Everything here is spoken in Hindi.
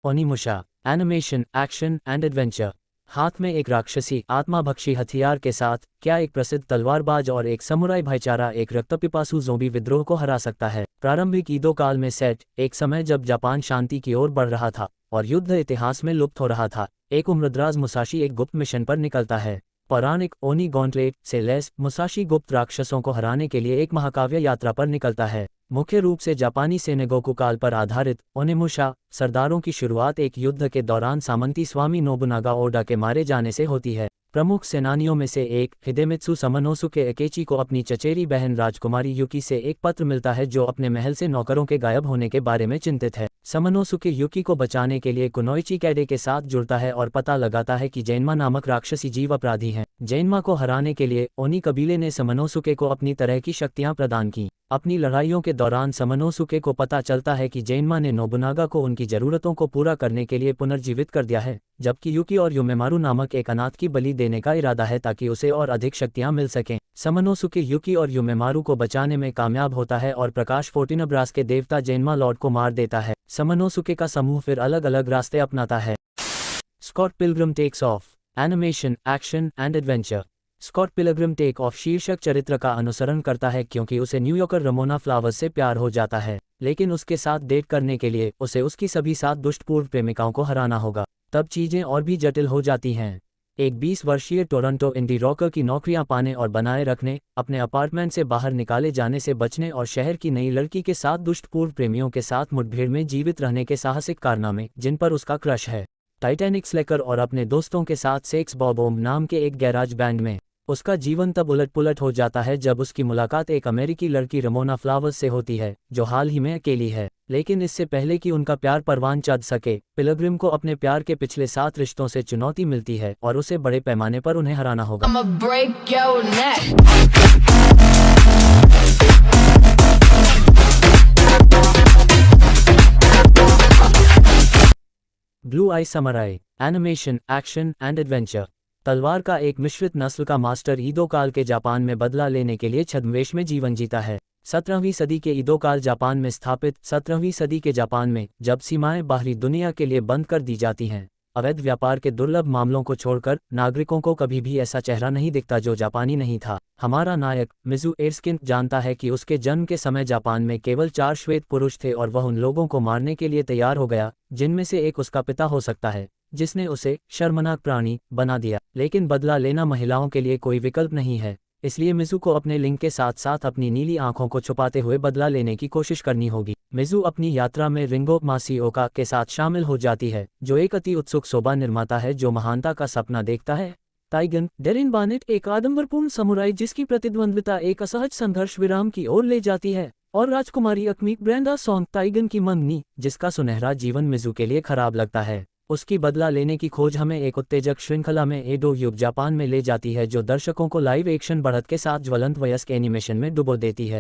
ओनिमुशा, एनिमेशन, एक्शन एंड एडवेंचर। हाथ में एक राक्षसी आत्माभक्षी हथियार के साथ क्या एक प्रसिद्ध तलवारबाज और एक समुराई भाईचारा एक रक्तपिपासु ज़ोंबी विद्रोह को हरा सकता है। प्रारंभिक ईदो काल में सेट एक समय जब जापान शांति की ओर बढ़ रहा था और युद्ध इतिहास में लुप्त हो रहा था, एक उम्रदराज मुसाशी एक गुप्त मिशन पर निकलता है। पौराणिक ओनी गॉन्टलेट से लैस मुसाशी गुप्त राक्षसों को हराने के लिए एक महाकाव्य यात्रा पर निकलता है। मुख्य रूप से जापानी सेनेगोकु काल पर आधारित ओनिमुशा सरदारों की शुरुआत एक युद्ध के दौरान सामंती स्वामी नोबुनागा ओडा के मारे जाने से होती है। प्रमुख सेनानियों में से एक हिदेमित्सु समनोसुके एकेची को अपनी चचेरी बहन राजकुमारी युकी से एक पत्र मिलता है जो अपने महल से नौकरों के गायब होने के बारे में चिंतित है। समनोसुके युकी को बचाने के लिए कुनोइची कैडे के साथ जुड़ता है और पता लगाता है कि जैनमा नामक राक्षसी जीव अपराधी हैं। जैनमा को हराने के लिए ओनी कबीले ने समनोसुके को अपनी तरह की शक्तियां प्रदान की। अपनी लड़ाइयों के दौरान समनोसुके को पता चलता है कि जैनमा ने नोबुनागा को उनकी जरूरतों को पूरा करने के लिए पुनर्जीवित कर दिया है, जबकि युकी और युमेमारू नामक एक अनाथ की बलि देने का इरादा है ताकि उसे और अधिक शक्तियां मिल सकें। समनोसुके युकी और युमेमारू को बचाने में कामयाब होता है और प्रकाश फोर्टिनब्रास के देवता जैनमा लॉर्ड को मार देता है। समनोसुके का समूह फिर अलग अलग रास्ते अपनाता है। Scott Pilgrim takes off, animation, action and adventure. Scott Pilgrim take off शीर्षक चरित्र का अनुसरण करता है क्योंकि उसे न्यूयॉर्कर रमोना फ्लावर्स से प्यार हो जाता है, लेकिन उसके साथ डेट करने के लिए उसे उसकी सभी 7 दुष्ट पूर्व प्रेमिकाओं को हराना होगा। तब चीजें और भी जटिल हो जाती हैं। एक 20 वर्षीय टोरंटो इंडी रॉकर की नौकरियां पाने और बनाए रखने, अपने अपार्टमेंट से बाहर निकाले जाने से बचने और शहर की नई लड़की के 7 दुष्ट पूर्व प्रेमियों के साथ मुठभेड़ में जीवित रहने के साहसिक कारनामे जिन पर उसका क्रश है। टाइटैनिक स्लेकर और अपने दोस्तों के साथ सेक्स बॉब नाम के एक गैराज बैंड में। उसका जीवन तब उलट-पुलट हो जाता है जब उसकी मुलाकात एक अमेरिकी लड़की रमोना फ्लावर्स से होती है, जो हाल ही में अकेली है। लेकिन इससे पहले कि उनका प्यार परवान चढ़ सके, पिलग्रिम को अपने प्यार के पिछले 7 रिश्तों से चुनौती मिलती है और उसे बड़े पैमाने पर उन्हें हराना होगा। Blue I samurai, animation, action and adventure. तलवार का एक मिश्रित नस्ल का मास्टर ईदो काल के जापान में बदला लेने के लिए छद्मवेश में जीवन जीता है। 17वीं सदी के ईदो काल जापान में स्थापित 17वीं सदी के जापान में, जब सीमाएं बाहरी दुनिया के लिए बंद कर दी जाती हैं, अवैध व्यापार के दुर्लभ मामलों को छोड़कर नागरिकों को कभी भी ऐसा चेहरा नहीं दिखता जो जापानी नहीं था। हमारा नायक मिजू एर्स्किन जानता है कि उसके जन्म के समय जापान में केवल 4 श्वेत पुरुष थे और वह उन लोगों को मारने के लिए तैयार हो गया जिनमें से एक उसका पिता हो सकता है, जिसने उसे शर्मनाक प्राणी बना दिया। लेकिन बदला लेना महिलाओं के लिए कोई विकल्प नहीं है, इसलिए मिजू को अपने लिंग के साथ साथ अपनी नीली आंखों को छुपाते हुए बदला लेने की कोशिश करनी होगी। मिजू अपनी यात्रा में रिंगो मासिओका के साथ शामिल हो जाती है, जो एक अति उत्सुक सोबा निर्माता है जो महानता का सपना देखता है। ताइगन डेरिन बानेट एक आडंबरपूर्ण समुराई जिसकी प्रतिद्वंद्विता एक असहज संघर्ष विराम की ओर ले जाती है, और राजकुमारी अक्मीक ब्रेंडा सॉन्ग ताइगन की मंगनी, जिसका सुनहरा जीवन मिजू के लिए खराब लगता है। उसकी बदला लेने की खोज हमें एक उत्तेजक श्रृंखला में एडो युग जापान में ले जाती है जो दर्शकों को लाइव एक्शन बढ़त के साथ ज्वलंत वयस्क एनिमेशन में डुबो देती है।